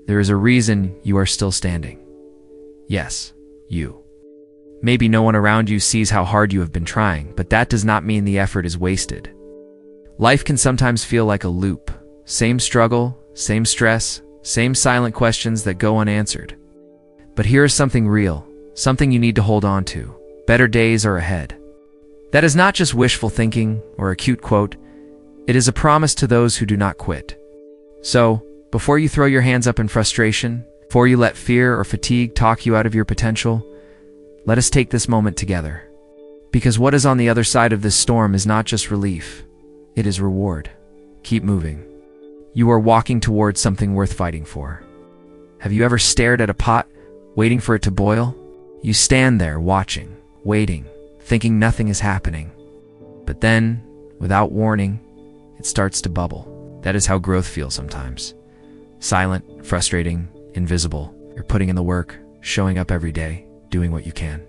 There is a reason you are still standing. Yes, you. Maybe no one around you sees how hard you have been trying, but that does not mean the effort is wasted. Life can sometimes feel like a loop. Same struggle, same stress, same silent questions that go unanswered. But here is something real, something you need to hold on to. Better days are ahead. That is not just wishful thinking or a cute quote. It is a promise to those who do not quit. So, before you throw your hands up in frustration, before you let fear or fatigue talk you out of your potential, let us take this moment together. Because what is on the other side of this storm is not just relief, it is reward. Keep moving. You are walking towards something worth fighting for. Have you ever stared at a pot, waiting for it to boil? You stand there watching, waiting, thinking nothing is happening. But then, without warning, it starts to bubble. That is how growth feels sometimes. Silent, frustrating, invisible. You're putting in the work, showing up every day, doing what you can.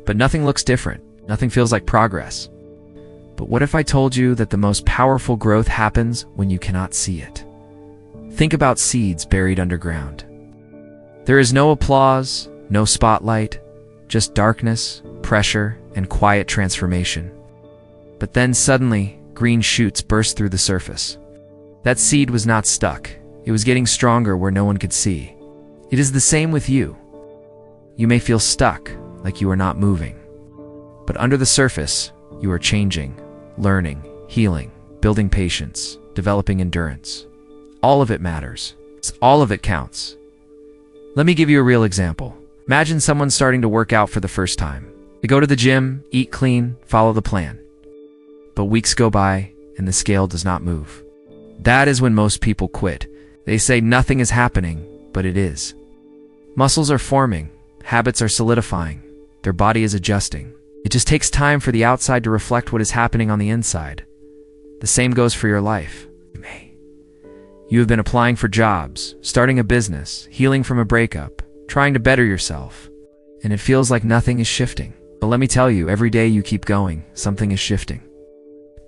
But nothing looks different. Nothing feels like progress. But what if I told you that the most powerful growth happens when you cannot see it? Think about seeds buried underground. There is no applause, no spotlight, just darkness, pressure, and quiet transformation. But then suddenly, green shoots burst through the surface. That seed was not stuck. It was getting stronger where no one could see. It is the same with you. You may feel stuck, like you are not moving. But under the surface, you are changing, learning, healing, building patience, developing endurance. All of it matters. All of it counts. Let me give you a real example. Imagine someone starting to work out for the first time. They go to the gym, eat clean, follow the plan. But weeks go by, and the scale does not move. That is when most people quit. They say nothing is happening, but it is. Muscles are forming, habits are solidifying, their body is adjusting. It just takes time for the outside to reflect what is happening on the inside. The same goes for your life. You have been applying for jobs, starting a business, healing from a breakup, trying to better yourself, and it feels like nothing is shifting. But let me tell you, every day you keep going, something is shifting.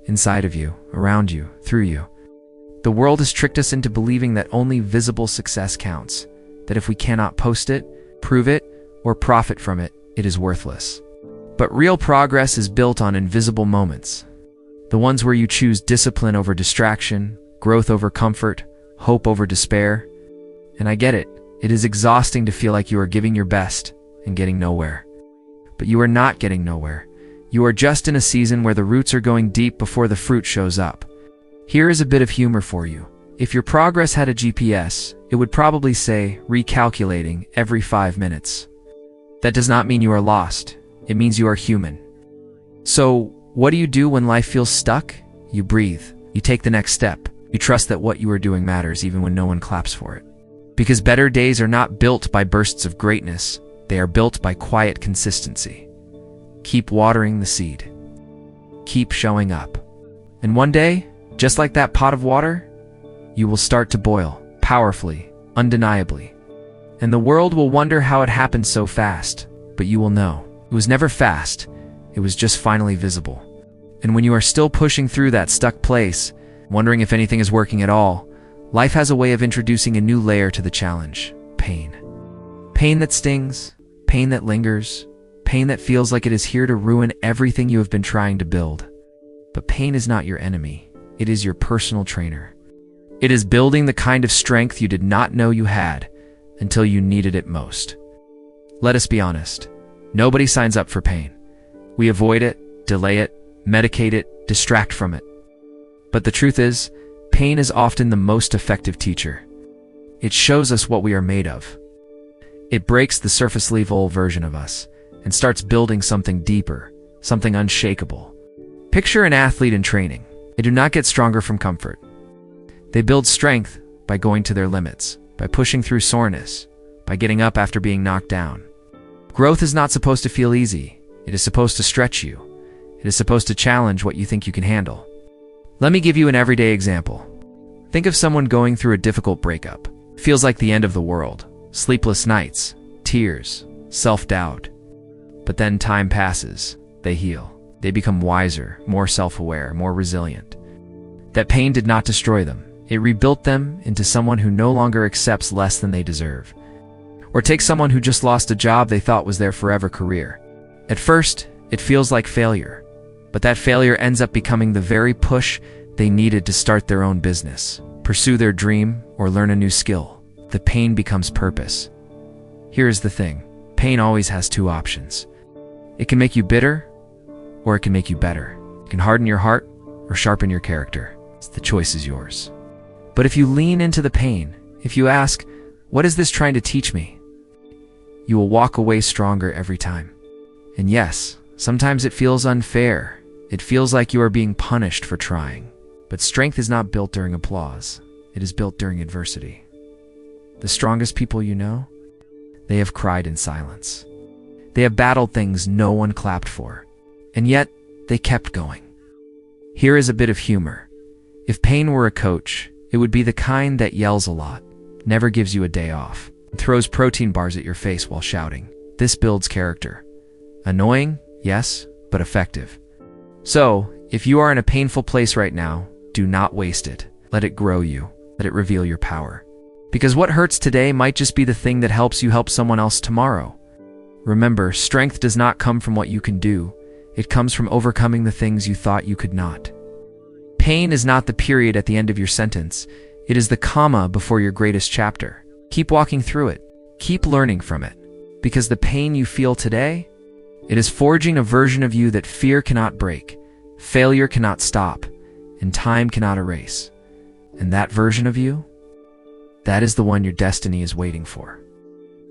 Inside of you, around you, through you. The world has tricked us into believing that only visible success counts, that if we cannot post it, prove it, or profit from it, it is worthless. But real progress is built on invisible moments. The ones where you choose discipline over distraction, growth over comfort, hope over despair. And I get it. It is exhausting to feel like you are giving your best and getting nowhere. But you are not getting nowhere. You are just in a season where the roots are going deep before the fruit shows up. Here is a bit of humor for you. If your progress had a GPS, it would probably say recalculating every 5 minutes. That does not mean you are lost. It means you are human. So, what do you do when life feels stuck? You breathe. You take the next step. You trust that what you are doing matters even when no one claps for it. Because better days are not built by bursts of greatness. They are built by quiet consistency. Keep watering the seed. Keep showing up. And one day, just like that pot of water, you will start to boil, powerfully, undeniably. And the world will wonder how it happened so fast, but you will know. It was never fast, it was just finally visible. And when you are still pushing through that stuck place, wondering if anything is working at all, life has a way of introducing a new layer to the challenge: pain. Pain that stings, pain that lingers, pain that feels like it is here to ruin everything you have been trying to build. But pain is not your enemy, it is your personal trainer. It is building the kind of strength you did not know you had until you needed it most. Let us be honest. Nobody signs up for pain. We avoid it, delay it, medicate it, distract from it. But the truth is, pain is often the most effective teacher. It shows us what we are made of. It breaks the surface-level version of us and starts building something deeper, something unshakable. Picture an athlete in training. They do not get stronger from comfort. They build strength by going to their limits, by pushing through soreness, by getting up after being knocked down. Growth is not supposed to feel easy. It is supposed to stretch you. It is supposed to challenge what you think you can handle. Let me give you an everyday example. Think of someone going through a difficult breakup. It feels like the end of the world. Sleepless nights, tears, self-doubt. But then time passes. They heal. They become wiser, more self-aware, more resilient. That pain did not destroy them. It rebuilt them into someone who no longer accepts less than they deserve. Or take someone who just lost a job they thought was their forever career. At first, it feels like failure, but that failure ends up becoming the very push they needed to start their own business, pursue their dream, or learn a new skill. The pain becomes purpose. Here's the thing. Pain always has two options. It can make you bitter, or it can make you better. It can harden your heart, or sharpen your character. The choice is yours. But if you lean into the pain, if you ask, what is this trying to teach me? You will walk away stronger every time. And yes, sometimes it feels unfair. It feels like you are being punished for trying. But strength is not built during applause. It is built during adversity. The strongest people you know, they have cried in silence. They have battled things no one clapped for. And yet, they kept going. Here is a bit of humor. If pain were a coach, it would be the kind that yells a lot, never gives you a day off, and throws protein bars at your face while shouting. This builds character. Annoying, yes, but effective. So, if you are in a painful place right now, do not waste it. Let it grow you. Let it reveal your power. Because what hurts today might just be the thing that helps you help someone else tomorrow. Remember, strength does not come from what you can do. It comes from overcoming the things you thought you could not. Pain is not the period at the end of your sentence. It is the comma before your greatest chapter. Keep walking through it. Keep learning from it. Because the pain you feel today, it is forging a version of you that fear cannot break, failure cannot stop, and time cannot erase. And that version of you, that is the one your destiny is waiting for.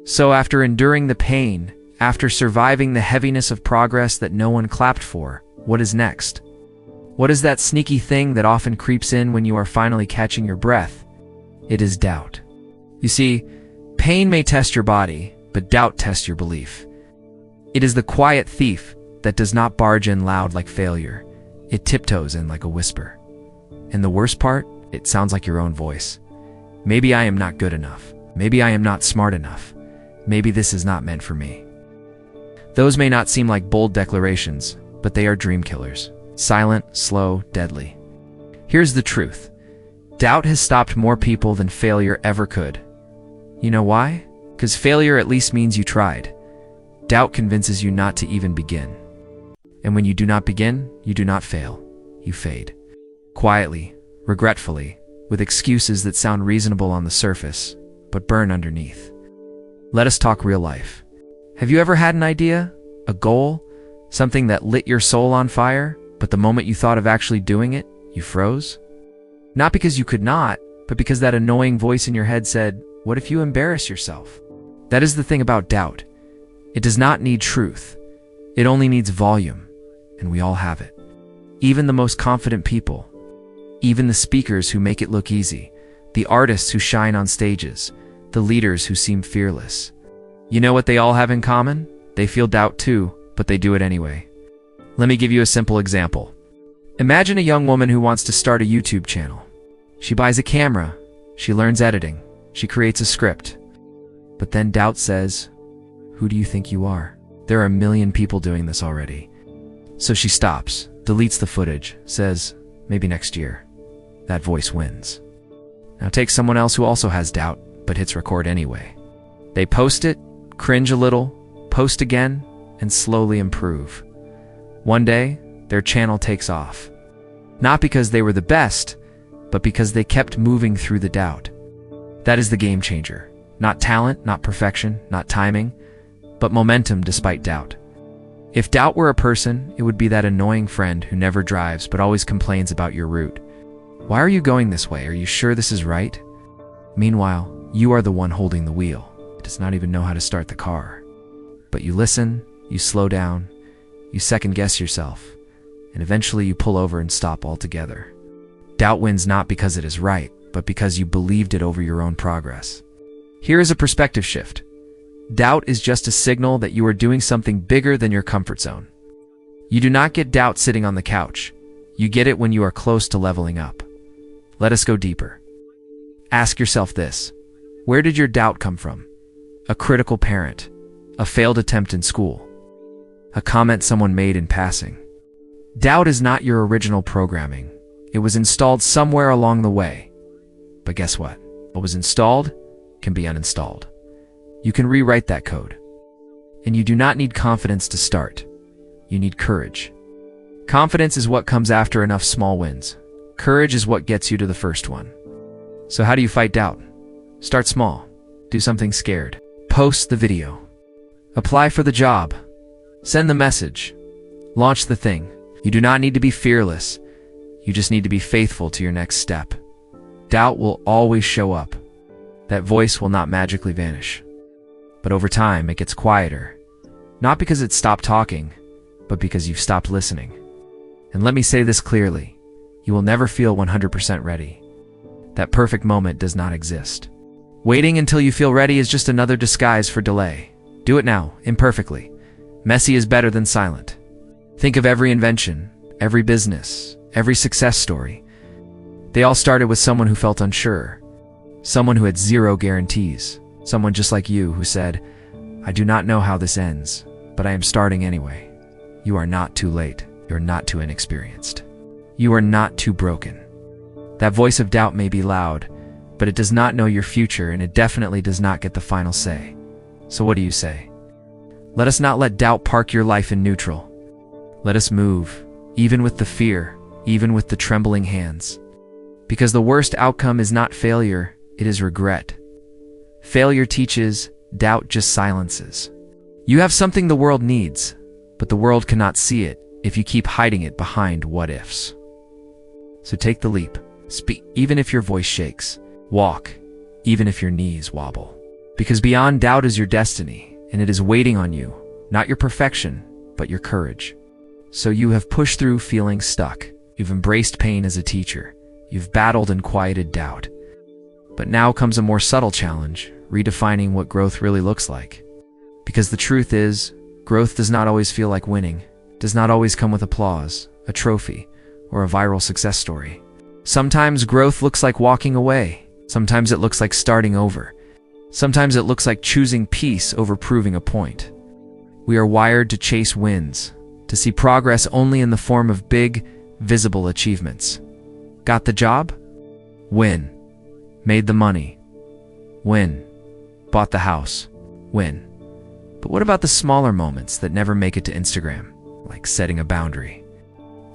So after enduring the pain, after surviving the heaviness of progress that no one clapped for, what is next? What is that sneaky thing that often creeps in when you are finally catching your breath? It is doubt. You see, pain may test your body, but doubt tests your belief. It is the quiet thief that does not barge in loud like failure. It tiptoes in like a whisper. And the worst part, it sounds like your own voice. Maybe I am not good enough. Maybe I am not smart enough. Maybe this is not meant for me. Those may not seem like bold declarations, but they are dream killers. Silent, slow, deadly. Here's the truth. Doubt has stopped more people than failure ever could. You know why? Because failure at least means you tried. Doubt convinces you not to even begin. And when you do not begin, you do not fail. You fade. Quietly, regretfully, with excuses that sound reasonable on the surface, but burn underneath. Let us talk real life. Have you ever had an idea? A goal? Something that lit your soul on fire, but the moment you thought of actually doing it, you froze? Not because you could not, but because that annoying voice in your head said, what if you embarrass yourself? That is the thing about doubt. It does not need truth. It only needs volume, and we all have it. Even the most confident people. Even the speakers who make it look easy. The artists who shine on stages. The leaders who seem fearless. You know what they all have in common? They feel doubt too, but they do it anyway. Let me give you a simple example. Imagine a young woman who wants to start a YouTube channel. She buys a camera. She learns editing. She creates a script. But then doubt says, who do you think you are? There are a million people doing this already. So she stops, deletes the footage, says, maybe next year. That voice wins. Now take someone else who also has doubt, but hits record anyway. They post it, cringe a little, post again, and slowly improve. One day, their channel takes off. Not because they were the best, but because they kept moving through the doubt. That is the game changer. Not talent, not perfection, not timing, but momentum despite doubt. If doubt were a person, it would be that annoying friend who never drives but always complains about your route. Why are you going this way? Are you sure this is right? Meanwhile, you are the one holding the wheel. It does not even know how to start the car. But you listen, you slow down, you second guess yourself, and eventually you pull over and stop altogether. Doubt wins not because it is right, but because you believed it over your own progress. Here is a perspective shift. Doubt is just a signal that you are doing something bigger than your comfort zone. You do not get doubt sitting on the couch. You get it when you are close to leveling up. Let us go deeper. Ask yourself this. Where did your doubt come from? A critical parent, a failed attempt in school, a comment someone made in passing. Doubt is not your original programming. It was installed somewhere along the way. But guess what? What was installed can be uninstalled. You can rewrite that code. And you do not need confidence to start. You need courage. Confidence is what comes after enough small wins. Courage is what gets you to the first one. So how do you fight doubt? Start small. Do something scared. Post the video. Apply for the job. Send the message. Launch the thing. You do not need to be fearless. You just need to be faithful to your next step. Doubt will always show up. That voice will not magically vanish. But over time, it gets quieter. Not because it stopped talking, but because you've stopped listening. And let me say this clearly. You will never feel 100% ready. That perfect moment does not exist. Waiting until you feel ready is just another disguise for delay. Do it now, imperfectly. Messy is better than silent. Think of every invention, every business, every success story. They all started with someone who felt unsure. Someone who had zero guarantees. Someone just like you who said, I do not know how this ends, but I am starting anyway. You are not too late. You are not too inexperienced. You are not too broken. That voice of doubt may be loud, but it does not know your future, and it definitely does not get the final say. So what do you say? Let us not let doubt park your life in neutral. Let us move, even with the fear, even with the trembling hands. Because the worst outcome is not failure, it is regret. Failure teaches, doubt just silences. You have something the world needs, but the world cannot see it if you keep hiding it behind what-ifs. So take the leap. Speak, even if your voice shakes. Walk, even if your knees wobble. Because beyond doubt is your destiny, and it is waiting on you, not your perfection, but your courage. So you have pushed through feeling stuck. You've embraced pain as a teacher. You've battled and quieted doubt. But now comes a more subtle challenge, redefining what growth really looks like. Because the truth is, growth does not always feel like winning, does not always come with applause, a trophy, or a viral success story. Sometimes growth looks like walking away. Sometimes it looks like starting over. Sometimes it looks like choosing peace over proving a point. We are wired to chase wins, to see progress only in the form of big, visible achievements. Got the job? Win. Made the money? Win. Bought the house? Win. But what about the smaller moments that never make it to Instagram? Like setting a boundary.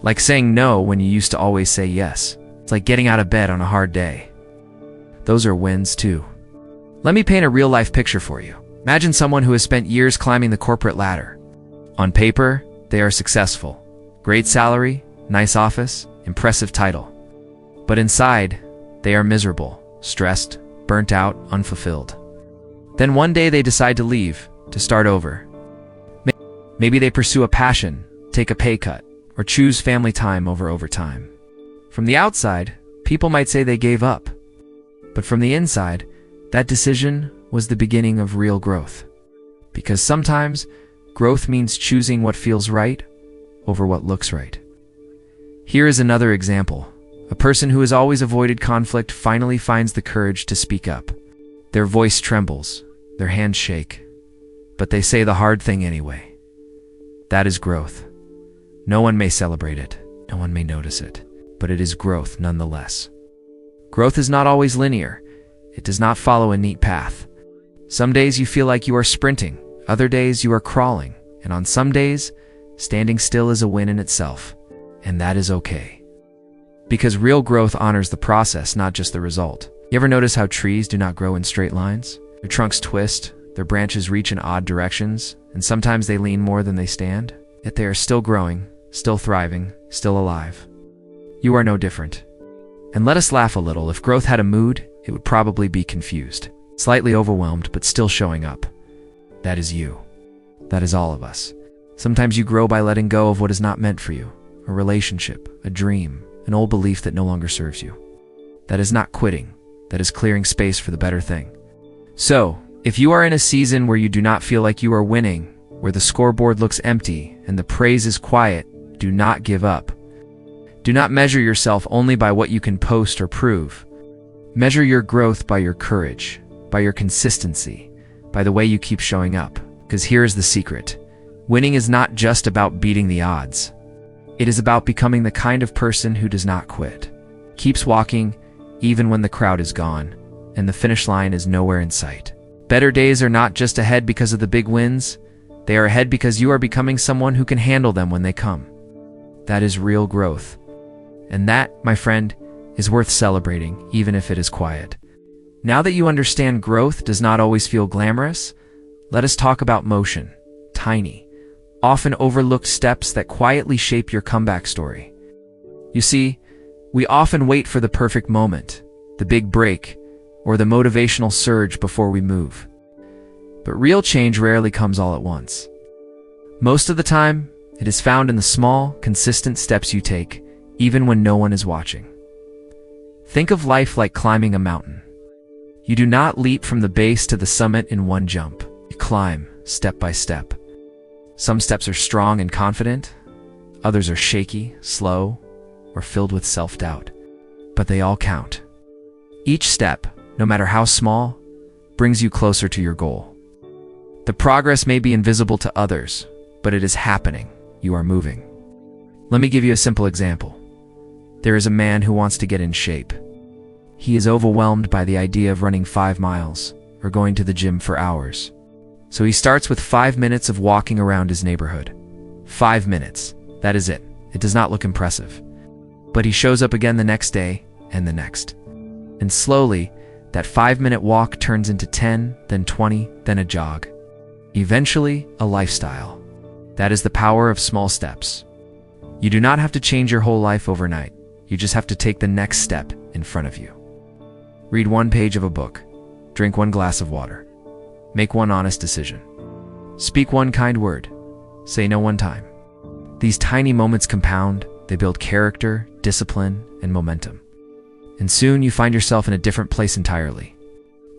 Like saying no when you used to always say yes. It's like getting out of bed on a hard day. Those are wins too. Let me paint a real-life picture for you. Imagine someone who has spent years climbing the corporate ladder. On paper, they are successful. Great salary, nice office, impressive title. But inside, they are miserable, stressed, burnt out, unfulfilled. Then one day they decide to leave, to start over. Maybe they pursue a passion, take a pay cut, or choose family time over overtime. From the outside, people might say they gave up. But from the inside, that decision was the beginning of real growth. Because sometimes, growth means choosing what feels right over what looks right. Here is another example. A person who has always avoided conflict finally finds the courage to speak up. Their voice trembles, their hands shake, but they say the hard thing anyway. That is growth. No one may celebrate it, no one may notice it, but it is growth nonetheless. Growth is not always linear. It does not follow a neat path. Some days you feel like you are sprinting, other days you are crawling, and on some days, standing still is a win in itself, and that is okay. Because real growth honors the process, not just the result. You ever notice how trees do not grow in straight lines? Their trunks twist, their branches reach in odd directions, and sometimes they lean more than they stand, yet they are still growing, still thriving, still alive. You are no different. And let us laugh a little. If growth had a mood, it would probably be confused, slightly overwhelmed, but still showing up. That is you. That is all of us. Sometimes you grow by letting go of what is not meant for you, a relationship, a dream, an old belief that no longer serves you. That is not quitting. That is clearing space for the better thing. So, if you are in a season where you do not feel like you are winning, where the scoreboard looks empty and the praise is quiet, do not give up. Do not measure yourself only by what you can post or prove. Measure your growth by your courage, by your consistency, by the way you keep showing up. Because here is the secret. Winning is not just about beating the odds. It is about becoming the kind of person who does not quit, keeps walking, even when the crowd is gone, and the finish line is nowhere in sight. Better days are not just ahead because of the big wins, they are ahead because you are becoming someone who can handle them when they come. That is real growth. And that, my friend, is worth celebrating, even if it is quiet. Now that you understand growth does not always feel glamorous, let us talk about motion. Tiny, often overlooked steps that quietly shape your comeback story. You see, we often wait for the perfect moment, the big break, or the motivational surge before we move. But real change rarely comes all at once. Most of the time, it is found in the small, consistent steps you take, even when no one is watching. Think of life like climbing a mountain. You do not leap from the base to the summit in one jump. You climb, step by step. Some steps are strong and confident, others are shaky, slow, or filled with self-doubt. But they all count. Each step, no matter how small, brings you closer to your goal. The progress may be invisible to others, but it is happening. You are moving. Let me give you a simple example. There is a man who wants to get in shape. He is overwhelmed by the idea of running 5 miles or going to the gym for hours. So he starts with 5 minutes of walking around his neighborhood. 5 minutes. That is it. It does not look impressive. But he shows up again the next day and the next. And slowly, that 5-minute walk turns into 10, then 20, then a jog. Eventually, a lifestyle. That is the power of small steps. You do not have to change your whole life overnight. You just have to take the next step in front of you. Read 1 page of a book. Drink 1 glass of water. Make 1 honest decision. Speak 1 kind word. Say no 1 time. These tiny moments compound. They build character, discipline, and momentum. And soon you find yourself in a different place entirely.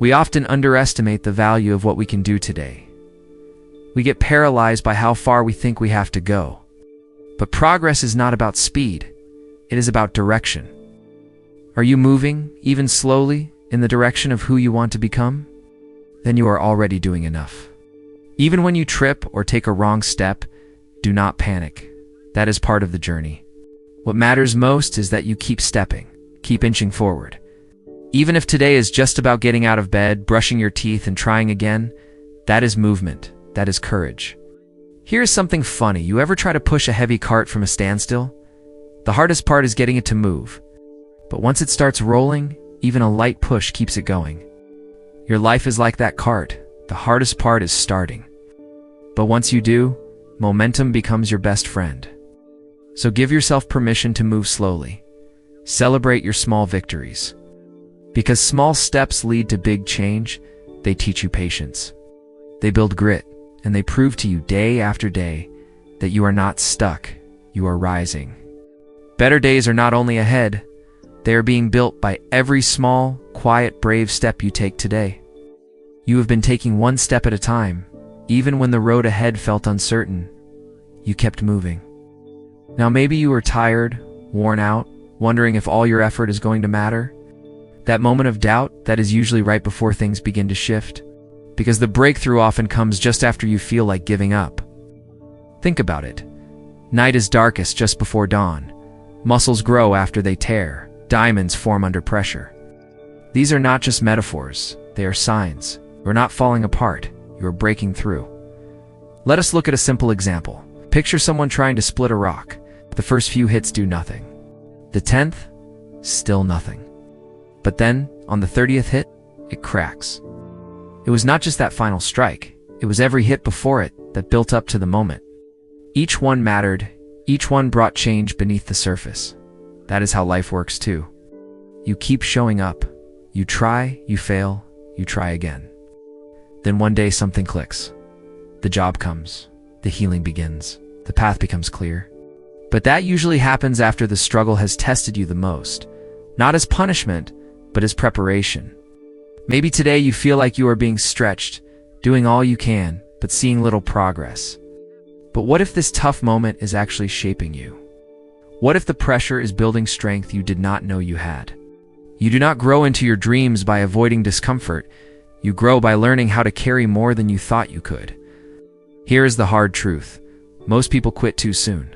We often underestimate the value of what we can do today. We get paralyzed by how far we think we have to go. But progress is not about speed. It is about direction. Are you moving, even slowly, in the direction of who you want to become? Then you are already doing enough. Even when you trip or take a wrong step, do not panic. That is part of the journey. What matters most is that you keep stepping, keep inching forward. Even if today is just about getting out of bed, brushing your teeth, and trying again, that is movement, that is courage. Here's something funny. You ever try to push a heavy cart from a standstill? The hardest part is getting it to move. But once it starts rolling, even a light push keeps it going. Your life is like that cart. The hardest part is starting. But once you do, momentum becomes your best friend. So give yourself permission to move slowly. Celebrate your small victories. Because small steps lead to big change, they teach you patience. They build grit, and they prove to you day after day that you are not stuck, you are rising. Better days are not only ahead, they are being built by every small, quiet, brave step you take today. You have been taking 1 step at a time. Even when the road ahead felt uncertain, you kept moving. Now maybe you are tired, worn out, wondering if all your effort is going to matter. That moment of doubt, that is usually right before things begin to shift. Because the breakthrough often comes just after you feel like giving up. Think about it. Night is darkest just before dawn. Muscles grow after they tear. Diamonds form under pressure. These are not just metaphors, they are signs. You are not falling apart, you are breaking through. Let us look at a simple example. Picture someone trying to split a rock. The first few hits do nothing. The 10th, still nothing. But then, on the 30th hit, it cracks. It was not just that final strike, it was every hit before it that built up to the moment. Each one mattered, each one brought change beneath the surface. That is how life works too. You keep showing up. You try, you fail, you try again. Then one day something clicks. The job comes. The healing begins. The path becomes clear. But that usually happens after the struggle has tested you the most. Not as punishment, but as preparation. Maybe today you feel like you are being stretched, doing all you can, but seeing little progress. But what if this tough moment is actually shaping you? What if the pressure is building strength you did not know you had? You do not grow into your dreams by avoiding discomfort. You grow by learning how to carry more than you thought you could. Here is the hard truth. Most people quit too soon.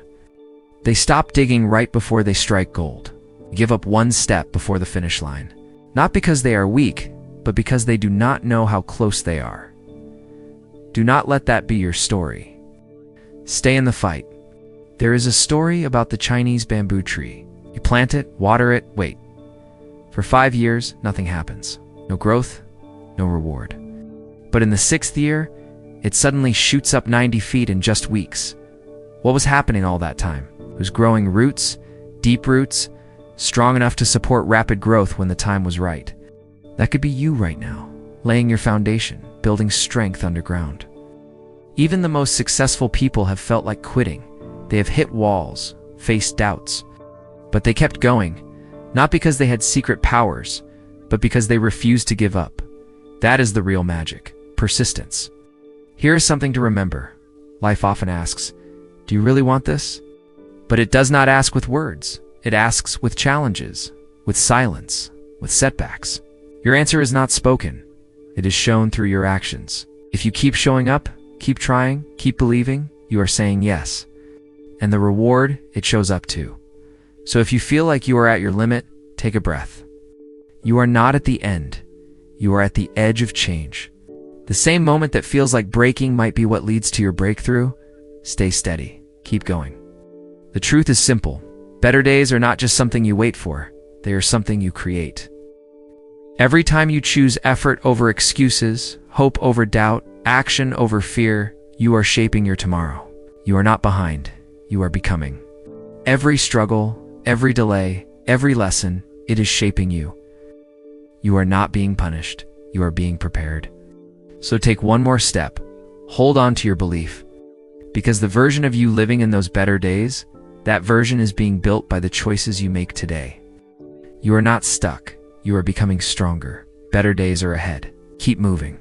They stop digging right before they strike gold. Give up 1 step before the finish line. Not because they are weak, but because they do not know how close they are. Do not let that be your story. Stay in the fight. There is a story about the Chinese bamboo tree. You plant it, water it, wait. For 5 years, nothing happens. No growth, no reward. But in the 6th year, it suddenly shoots up 90 feet in just weeks. What was happening all that time? It was growing roots, deep roots, strong enough to support rapid growth when the time was right. That could be you right now, laying your foundation, building strength underground. Even the most successful people have felt like quitting. They have hit walls, faced doubts. But they kept going, not because they had secret powers, but because they refused to give up. That is the real magic, persistence. Here is something to remember. Life often asks, do you really want this? But it does not ask with words. It asks with challenges, with silence, with setbacks. Your answer is not spoken. It is shown through your actions. If you keep showing up, keep trying, keep believing, you are saying yes. And the reward, it shows up too. So if you feel like you are at your limit, take a breath. You are not at the end. You are at the edge of change. The same moment that feels like breaking might be what leads to your breakthrough. Stay steady. Keep going. The truth is simple. Better days are not just something you wait for. They are something you create. Every time you choose effort over excuses, hope over doubt, action over fear, you are shaping your tomorrow. You are not behind. You are becoming. Every struggle, every delay, every lesson, it is shaping you. You are not being punished. You are being prepared. So take one more step. Hold on to your belief. Because the version of you living in those better days, that version is being built by the choices you make today. You are not stuck. You are becoming stronger. Better days are ahead. Keep moving.